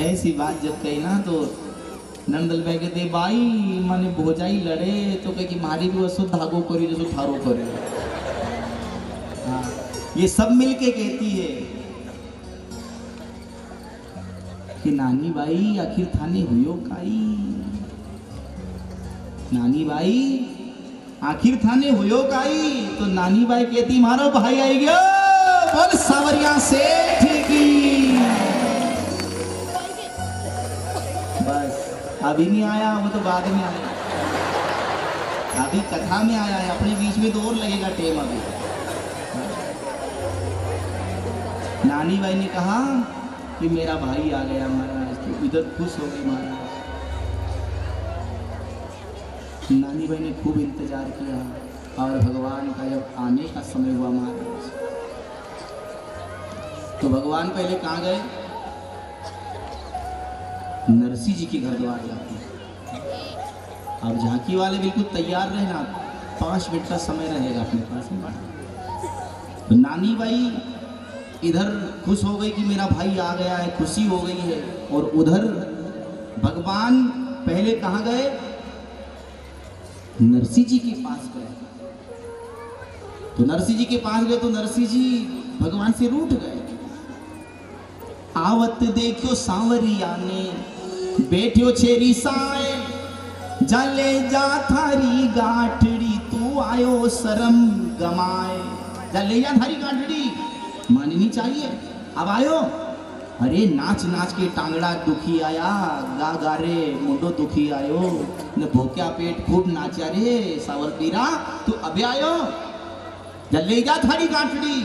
ऐसी बात जब कही ना तो नंदल भाई कहते भाई माने भौजाई लड़े तो कहे मारी भी वसो धागो करी जैसो थारो करे। हाँ, ये सब मिलके कहती है कि नानी भाई आखिर थाने हुयो काई, नानी भाई आखिर थाने हुयो काई। तो नानी भाई कहती मारो भाई आई गयो, बोल सावरिया सेठ की। अभी नहीं आया, वो तो बाद में आया, अभी कथा में आया है, अपने बीच में तो और लगेगा टेम अभी। नानी भाई ने कहा कि मेरा भाई आ गया महाराज, तो इधर खुश हो गए महाराज। नानी भाई ने खूब इंतजार किया और भगवान का जब आने का समय हुआ महाराज, तो भगवान पहले कहाँ गए? नरसिंह जी के घर द्वार जाते हैं। अब झांकी वाले बिल्कुल तैयार रहना, 5 मिनट का समय रहेगा अपने पास में। तो नानी बाई इधर खुश हो गई कि मेरा भाई आ गया है, खुशी हो गई है, और उधर भगवान पहले कहाँ गए? नरसिंह जी के पास गए। तो नरसिंह जी के पास गए तो नरसिंह जी भगवान से रूठ गए। आवत देखो सांवरिया ने बैठो छेरी साए, जले जा थारी गाठड़ी तू आयो शर्म गमाए। जले जा थारी गाठड़ी माननी चाहिए, अब आयो। अरे नाच नाच के टांगड़ा दुखी आया, गा गा रे मुंडो दुखी आयो, न भूख्या पेट खूब नाचा रे सावर पीरा, तू अबे आयो। जले जा थारी गाठड़ी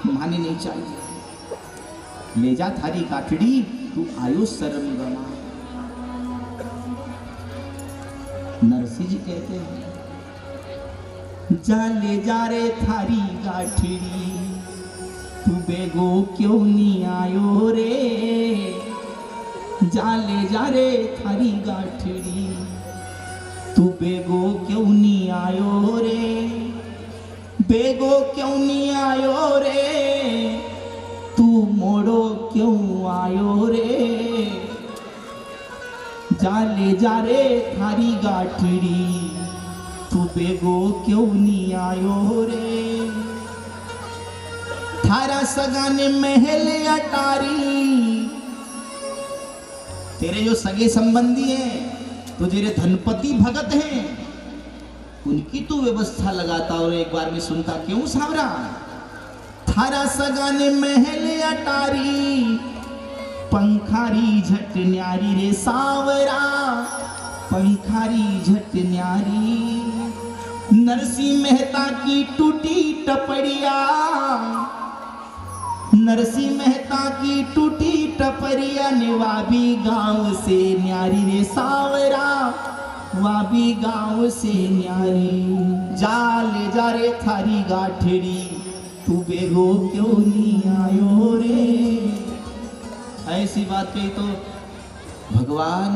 माननी नहीं चाहिए, ले जा थारी गाठड़ी तू आयो शर्म गमा। नरसिंह जी कहते हैं जा ले जा रे थारी गाठड़ी तू बेगो क्यों नहीं आयो रे, जा ले जा रे थारी गाठड़ी तू बेगो क्यों नहीं आयो रे, बेगो क्यों नहीं आयो रे, तू मोड़ो क्यों आयो रे, जा ले जा रे थारी गाठड़ी तू बेगो क्यों नहीं आयो रे। थारा सगाने महल अटारी, तेरे जो सगे संबंधी हैं, तो तेरे धनपति भगत हैं, उनकी तो व्यवस्था लगाता और एक बार में सुनता क्यों सावरा। थारा सगाने महल अटारी, पंखारी झट न्यारी रे सावरा, पंखारी झट न्यारी। नरसिंह मेहता की टूटी टपड़िया, नरसिंह मेहता की टूटी टपरिया ने वाबी गांव से न्यारी रे सावरा, वाबी गांव से न्यारी। जा ले जा रे थारी गाठड़ी तू बेगो क्यों नहीं आयो रे। ऐसी बात कही तो भगवान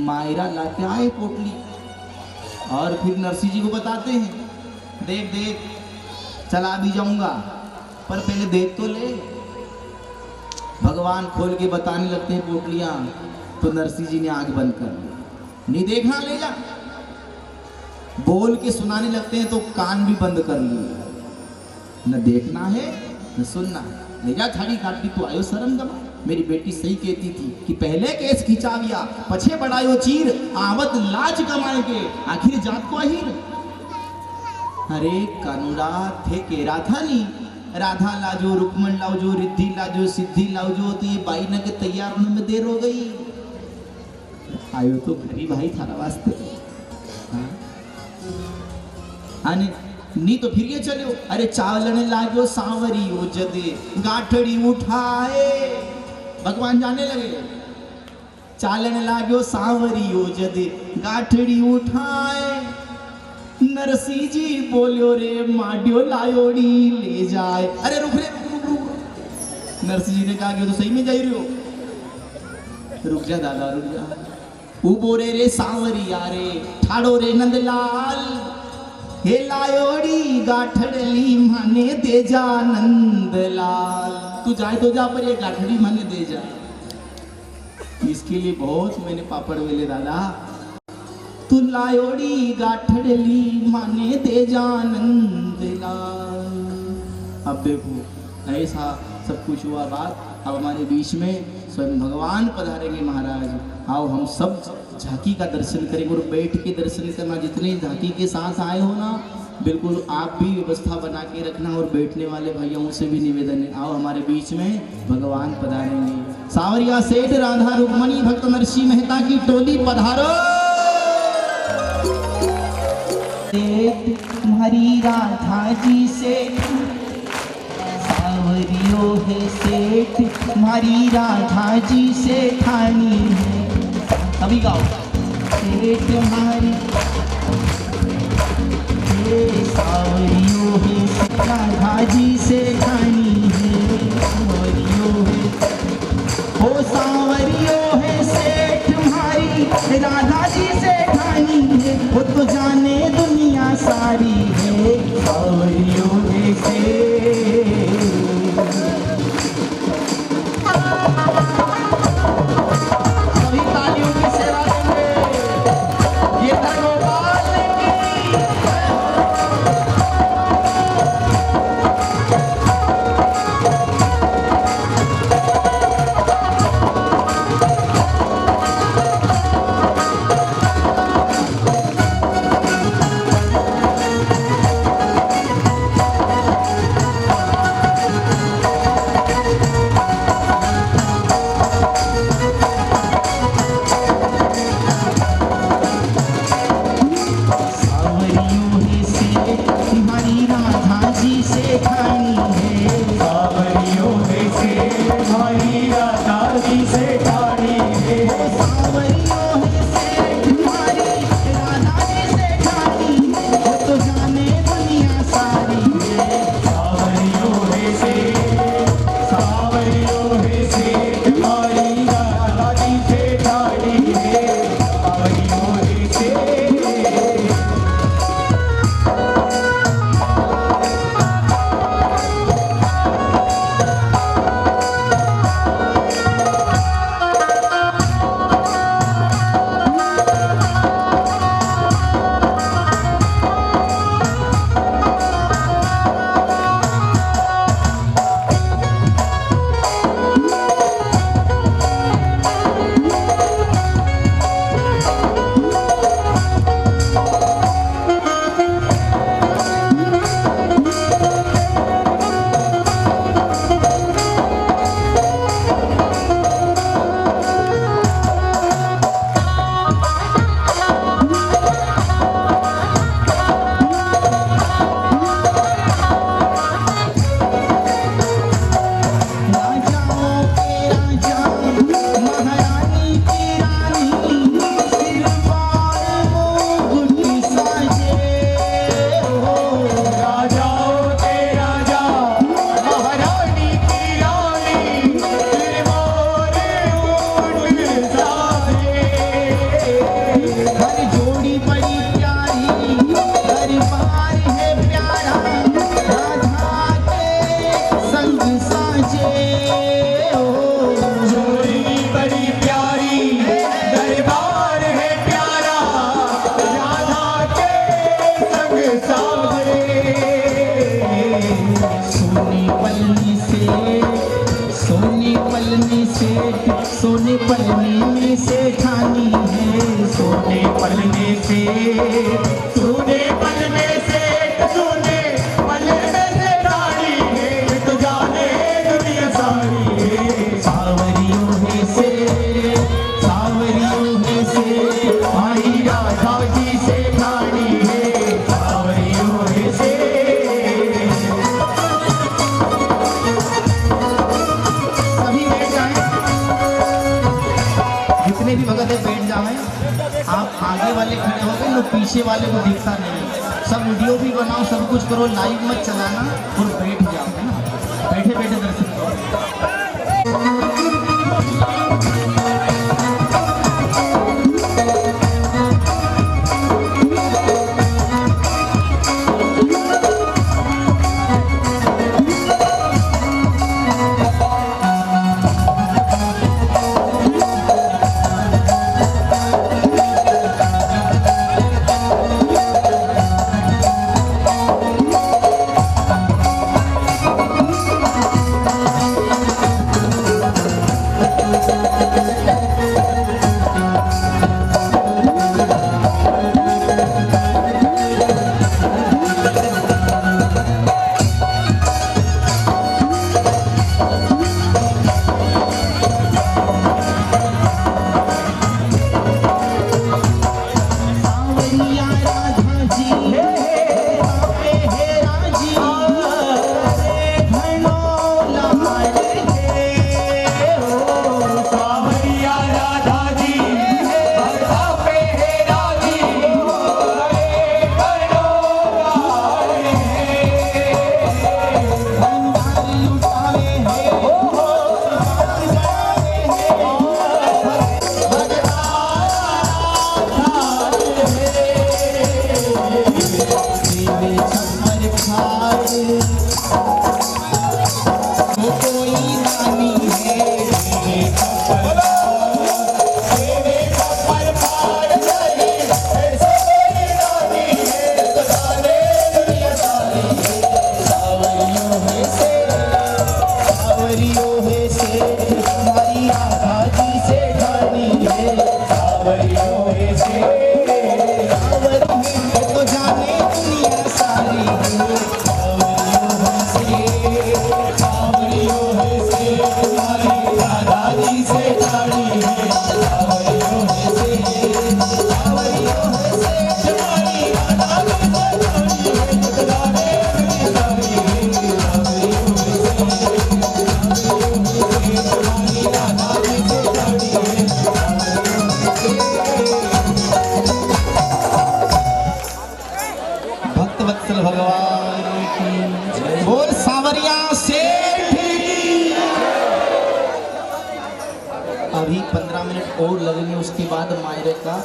मायरा लाके आए पोटली, और फिर नरसिंह जी को बताते हैं देख देख चला भी जाऊंगा, पर पहले देख तो ले। भगवान खोल के बताने लगते हैं पोटलियां, तो नरसिंह जी ने आंख बंद कर ली, नहीं देखना ले जा। बोल के सुनाने लगते हैं तो कान भी बंद कर लिए, न देखना है न सुनना है। ले जा थारी गाठड़ी तू आयो शर्म गमा। मेरी बेटी सही कहती थी कि पहले केस खिंचाविया पछे बढ़ायो चीर, आवत लाज कमाएंगे आखिर जात को अहीर। अरे कानूरा थे के राधा नी, राधा लाजो रुक्मण लाओजो रिद्धि लाजो सिद्धि लाओजो, तो ये बाई न के तैयार होने में देर हो गई। आयो तो घरी भाई थारा वास्ते, हाँ नहीं तो फिर ये चलो। अरे चावलन लागो सांवरियो जदे गाठड़ी उठाए, भगवान जाने लगे। चालन लागो सांवरियो जदे गाठड़ी उठाए, नरसिंह जी बोलो रे माड्यो लायोड़ी ले जाए। अरे रुक रे रुक रुक रुक। नरसिंह जी ने कहा कि तो सही में जा रही हो, रुक जा दादा रुक जा। उबोरे रे सांवरिया रे ठाड़ो रे नंदलाल, हे लायोड़ी गाठड़ी माने दे जा नंदलाल। तू जाए तो जा, पर ये गाठड़ी माने दे जा। इसके लिए बहुत मैंने पापड़ वेले दादा। तू लायोड़ी गाठड़ी माने दे जा नंदलाल। अब देखो ऐसा सब कुछ हुआ बात। अब हमारे बीच में स्वयं भगवान पधारेंगे महाराज। आओ हम सब झांकी का दर्शन करेंगे, और बैठ के दर्शन करना। जितने झांकी के साथ आए हो ना, बिल्कुल आप भी व्यवस्था बना के रखना, और बैठने वाले भाइयों से भी निवेदन है, आओ हमारे बीच में भगवान पधारेंगे। सावरिया सेठ राधा रुक्मणी भक्त नरसिंह मेहता की टोली पधारो। तुम्हारी राधा जी से सावरियो है सेठ, तुम्हारी राधा जी से ठानी है। अभी गाओ। सेठ तुम्हारी सावरियो है राधा जी से ठानी है। सावरियो है ओ सावरियो है सेठ तुम्हारी राधा जी से ठानी है। वो तो जाने दुनिया सारी है सावरियो है सेठ। सभी तालियों की सेवा देंगे। ये धर्मपाल की सोने पलने में से ठानी है। सोने पलने से सोने पलने से सोने पलने से ठानी है। तो जाने दुनिया सारी है सावरियों है से सावरियों है से आई राधा जी से ठानी है सावरियों है से। जितने भी भगत है बैठ जाए। आप आगे वाले खड़े हो गए, लोग पीछे वाले को दिखता नहीं। सब वीडियो भी बनाओ, सब कुछ करो, लाइव मत चलाना और बैठ जाओ, है ना। बैठे बैठे दर्शन करो। सावरियों से तो जाने दुनिया सारी सावरियों से हमारी राधा जी से गाड़ी है सावरियों से हमारी राधा जी से गाड़ी है गाने की गाड़ी है हमारी राधा जी से गाड़ी है भक्त वत्सल भगवान की बोल सावरिया सेठ की। अभी 15 मिनट और लगेंगे, उसके बाद मायरे का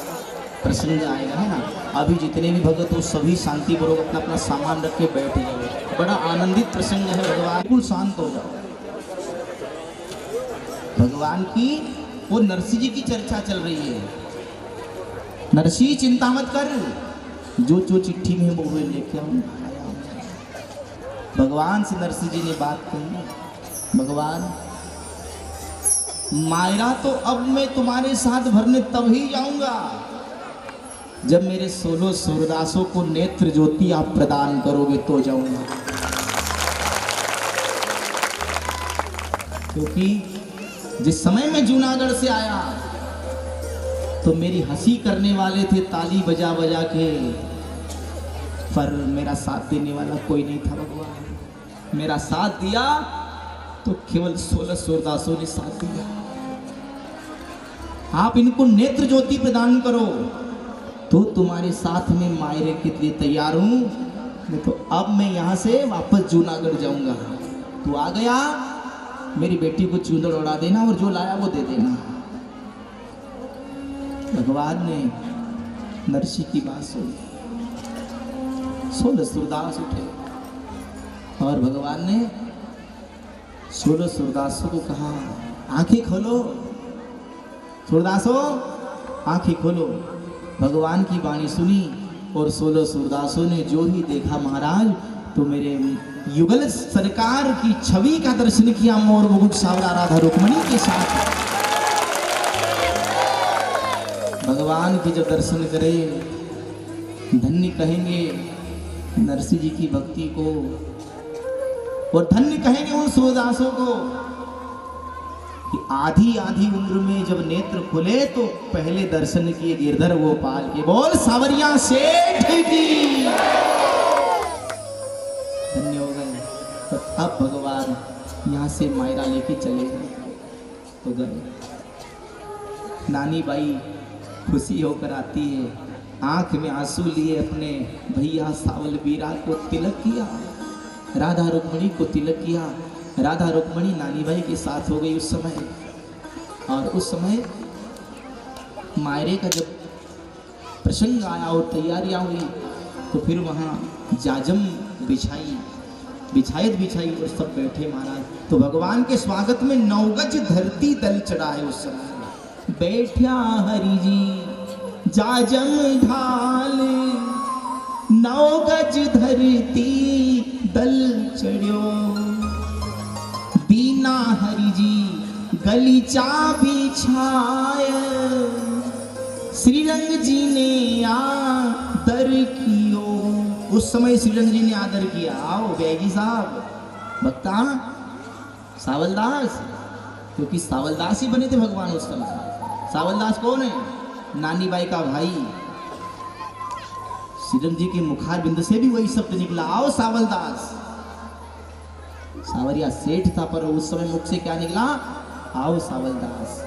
प्रसंग आएगा, है ना। अभी जितने भी भगत हो सभी शांति पूर्वक अपना अपना सामान रख के बैठ जाओ। बड़ा आनंदित प्रसंग है भगवान, बिल्कुल शांत हो जाओ। भगवान की वो नरसिंह जी की चर्चा चल रही है। नरसिंह चिंता मत कर, जो जो चिट्ठी में वो लेके आऊं। भगवान से नरसिंह जी ने बात कही, भगवान मायरा तो अब मैं तुम्हारे साथ भरने तब ही जाऊंगा जब मेरे 16 सूरदासों को नेत्र ज्योति आप प्रदान करोगे तो जाऊंगा। क्योंकि जिस समय मैं जूनागढ़ से आया तो मेरी हंसी करने वाले थे ताली बजा बजा के, पर मेरा साथ देने वाला कोई नहीं था। भगवान मेरा साथ दिया तो केवल 16 सूरदासों ने साथ दिया। आप इनको नेत्र ज्योति प्रदान करो तो तुम्हारे साथ में मायरे के लिए तैयार हूं, नहीं तो अब मैं यहां से वापस जूनागढ़ जाऊंगा। तू आ गया, मेरी बेटी को चूंदड़ उड़ा देना और जो लाया वो दे देना। भगवान ने नरसिंह की बात सुनी, 16 सूरदास उठे और भगवान ने 16 सूरदासों को कहा आंखें खोलो, सूरदासों आंखें खोलो। भगवान की वाणी सुनी और 16 सूरदासों ने जो ही देखा महाराज तो मेरे युगल सरकार की छवि का दर्शन किया, मोर मुकुट सावरा राधा रुक्मणी के साथ। भगवान के जब दर्शन करे धन्य कहेंगे नरसिंह जी की भक्ति को, और धन्य कहेंगे उन सूरदासों को कि आधी आधी उम्र में जब नेत्र खुले तो पहले दर्शन किए गिरधर गोपाल के। बोल सावरिया सेठ की। धन्य हो गए। तो अब भगवान यहाँ से मायरा लेके चले गए तो गए। नानी बाई खुशी होकर आती है, आंख में आंसू लिए अपने भैया सावल बीरा को तिलक किया, राधा रुक्मणी को तिलक किया। राधा रुक्मणी नानी बाई के साथ हो गई उस समय। और उस समय मायरे का जब प्रसंग आया और तैयारियां हुई तो फिर वहाँ जाजम बिछाई और सब बैठे महाराज। तो भगवान के स्वागत में 9 गज धरती दल चढ़ा है। उस समय बैठा हरि जी जाजम ढाल, 9 गज धरती दल चढ़ो, दीना हरि जी गलीचा बिछाय, श्रीरंग जी ने आदर कियो। उस समय श्रीरंग जी ने आदर किया। आओ बैगी साहब भक्ता सावलदास, क्योंकि सावलदास ही बने थे भगवान उस समय। सावलदास कौन है? नानी बाई का भाई। श्रीरंग जी के मुखार बिंद से भी वही शब्द निकला, आओ सावलदास। सावरिया सेठ था पर उस समय मुख से क्या निकला? आओ सावलदास।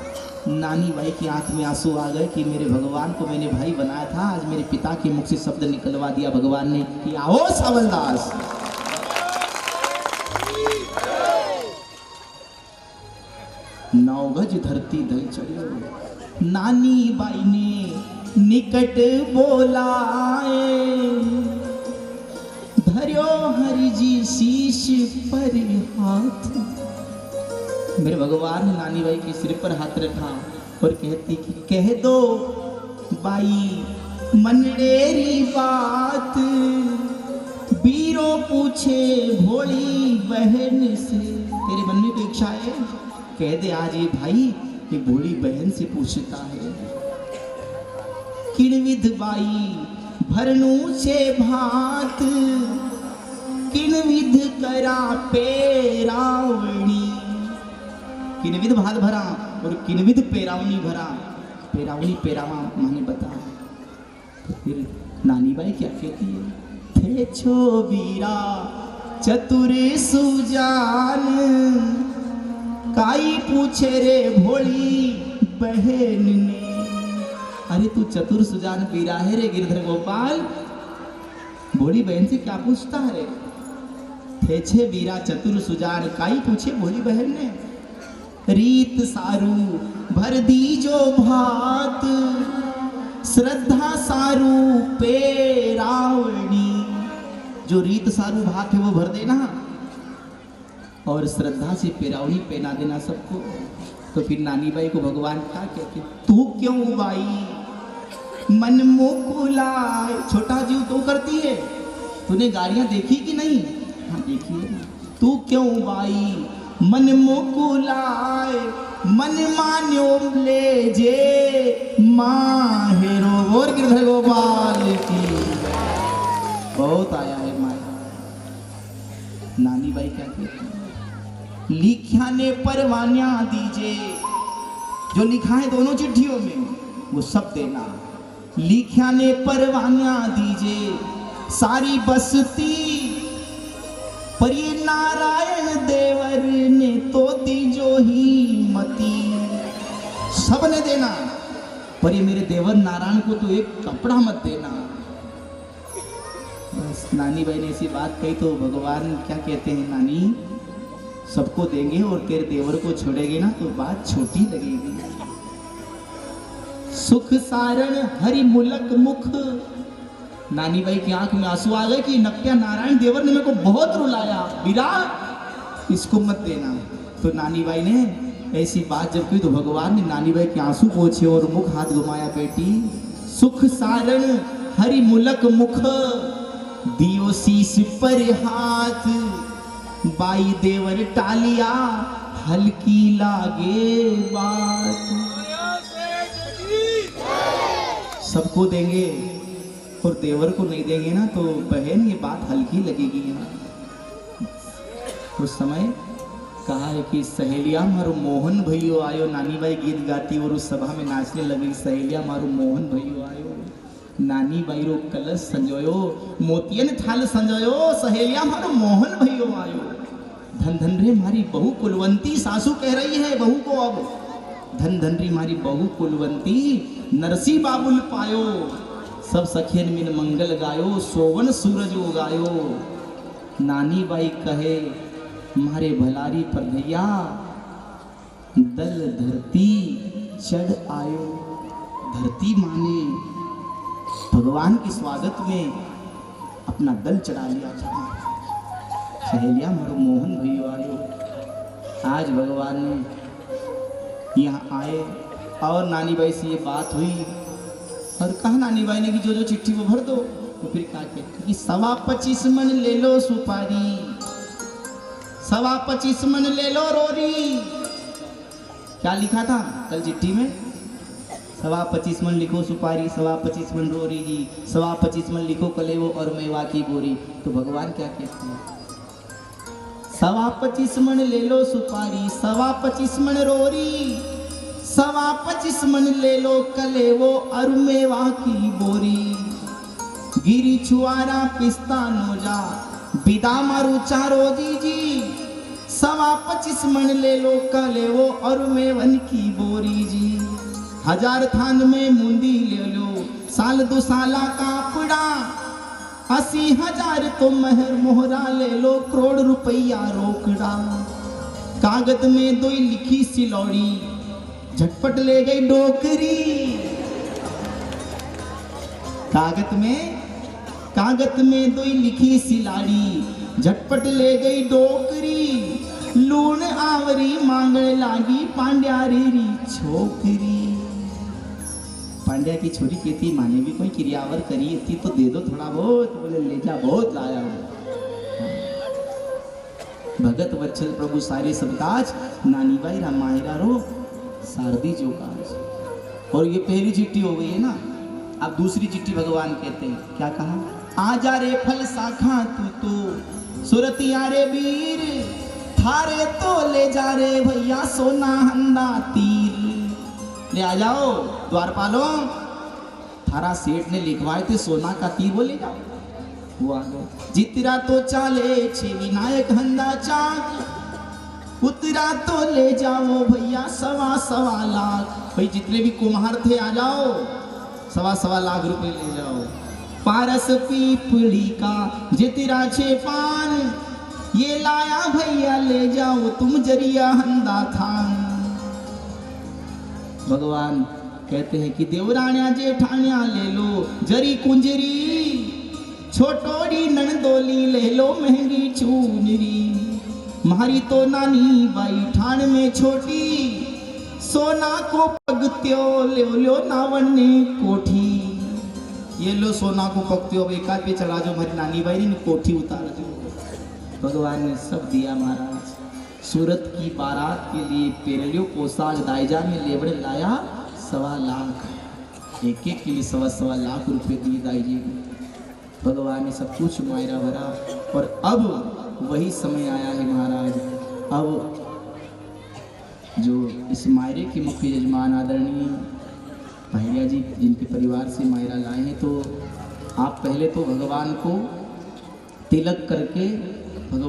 नानी बाई की आंख में आंसू आ गए कि मेरे भगवान को मैंने भाई बनाया था, आज मेरे पिता के मुख से शब्द निकलवा दिया भगवान ने कि आओ सावलदास। नौ गज धरती दल चढ़ो, नानी बाई ने निकट बोलाए, धर्यो हरि जी शीश पर हाथ। मेरे भगवान ने नानी बाई के सिर पर हाथ रखा और कहती कि कह दो बाई मनडेरी बात, बीरो पूछे भोली बहन से। तेरे मन में कोई इच्छा है? कह दे आज ये भाई ये भोली बहन से पूछता है। किणविध बाई भरनू छे भात, किणविध करा पेरावणी। किणविध भात भरा और किणविध पेरावणी भरा। पेरावणी पेरावा माने बता। तो फिर नानी बाई क्या कहती है? थे छो वीरा चतुर सुजान, काई पूछे रे भोली बहन ने। अरे तू चतुर सुजान वीरा है रे गिरधर गोपाल, भोली बहन से क्या पूछता है? थे छे वीरा चतुर सुजान, काई पूछे भोली बहन ने। रीत सारू भर दी जो भात, श्रद्धा सारू पेरावणी। जो रीत सारू भात है वो भर देना और श्रद्धा से पेरावणी पहना देना सबको। तो फिर नानी बाई को भगवान क्या कहते? तू क्यों बाई मन मुकुलाए। छोटा जीव तो करती है, तूने गाड़ियां देखी कि नहीं? हाँ देखी है ना। तू क्यों बाई मन मुकुलाए, मन मान्यो ले जे माहेरो। और गिरधर गोपाल की बहुत आया है माया। नानी बाई क्या कहती है? लिखा ने परवानिया दीजे। जो लिखा है दोनों चिट्ठियों में वो सब देना। लिखा ने परवानिया दीजे सारी बसती, पर ये नारायण देवर ने तो दी जो ही मती। सब ने देना, पर ये मेरे देवर नारायण को तो एक कपड़ा मत देना। बस नानी बाई ने ऐसी बात कही तो भगवान क्या कहते हैं? नानी सबको देंगे और तेरे देवर को छोड़ेंगे ना तो बात छोटी लगेगी। सुख सारण हरि मुलक मुख। नानी बाई की आंख में आंसू आ गए कि नक्या नारायण देवर ने मेरे को बहुत रुलाया, वीरा इसको मत देना। तो नानी बाई ने ऐसी बात जब की तो भगवान ने नानी बाई के आंसू पोंछे और मुख हाथ घुमाया। बेटी सुख सारण हरि मुलक मुख, दियो शीश पर हाथ, बाई देवर टालिया हल्की लागे बात। सबको देंगे और देवर को नहीं देंगे ना तो बहन ये बात हल्की लगेगी। उस समय कहा है कि सहेलिया मारो मोहन भैयो आयो। नानी बाई गीत गाती और उस सभा में नाचने लगी। सहेलिया मारो मोहन भैयो आयो, नानी बाई रो कलश संजोयो, मोतियन थाल संजोयो, सहेलिया मारो मोहन भैयो आयो। धन धन रे मारी बहू कुलवंती। सासू कह रही है बहू को अब, धन धन रे मारी बहू कुलवंती, नरसी बाबुल पायो। सब सखियन मिन मंगल गायो, सोवन सूरज उगायो। नानी बाई कहे मारे भलारी पर भैया, दल धरती चढ़ आयो। धरती माने भगवान के स्वागत में अपना दल चढ़ा लिया था। सहेलिया मारो मोहन भैया आयो। आज भगवान ने यहाँ आए और नानी बाई से ये बात हुई और कहा नानी बाई ने कि जो जो चिट्ठी वो भर दो। तो फिर क्या कहते कि 25.25 मन ले लो सुपारी, 25.25 मन ले लो रोरी। क्या लिखा था कल चिट्ठी में? 25.25 मन लिखो सुपारी, 25.25 मन रोरी जी, 25.25 मन लिखो कलेवो और मेवा की गोरी। तो भगवान क्या कहते हैं? 25.25 मन ले लो सुपारी, 25.25 मन रोरी, 25.25 मन ले लो कलेवो और मेवा की बोरी। गिरी छुआरा पिस्ता नोजा बिदा मारू चारो जी, 25.25 मन ले लो कलेवो और मेवन की बोरी जी। 1000 थान में मुंदी ले लो, साल 2 साला का पड़ा, 80,000 तो महर मोहरा ले लो, करोड़ रुपया रोकड़ा। कागज में 2 लिखी सिलौड़ी, झटपट ले गई डोकरी। कागज में 2 लिखी सिलाड़ी, झटपट ले गई डोकरी। लूण आवरी मांगने लागी पांड्यारी री छोकरी। पांड्या की छोरी कहती माने भी कोई क्रियावर करी थी तो दे दो थोड़ा बहुत। बोले ले जा, बहुत लाया हूँ। भगत वत्सल प्रभु सारे सब काज, नानी बाई रामायरा रो शारदी जो काज। और ये पहली चिट्ठी हो गई है ना। अब दूसरी चिट्ठी भगवान कहते हैं, क्या कहा? आजा रे फल शाखा तू तो सुरतिया रे वीर, थारे तो ले जा रे भैया सोना हंदा तीर। ले आ जाओ द्वारपालों, थारा सेठ ने लिखवाए थे सोना का तीर, वो ले जाओ। वो आ गए। जितरा तो चाले छे विनायक हंदा चाक, उतरा तो ले जाओ भैया सवा सवा लाख। भाई जितने भी कुम्हार थे आ जाओ, सवा सवा लाख रुपए ले जाओ। पारस पीपड़ी का जितरा छे पान, ये लाया भैया ले जाओ तुम जरिया हंदा थान। भगवान कहते हैं कि देवराण्या जेठाण्या ले लो जरी कुंजरी, छोटोड़ी ननदोली ले लो महंगी चूनरी। मारी तो नानी बाई ठाण में छोटी, सोना को पगत्यो ले लो नावन ने कोठी। ये लो सोना को पगत्यो एकाध पे चला जो हमारी नानी बाई ने कोठी उतार जो। भगवान ने सब दिया महाराज। सूरत की बारात के लिए पेरलियो पोशाक दायजा में लेवड़े लाया 1.25 लाख, एक एक के लिए 1.25 लाख रुपए दिए दाईजी को। भगवान ने सब कुछ मायरा भरा। और अब वही समय आया है महाराज, अब जो इस मायरे के मुख्य यजमान आदरणीय भैया जी जिनके परिवार से मायरा लाए हैं, तो आप पहले तो भगवान को तिलक करके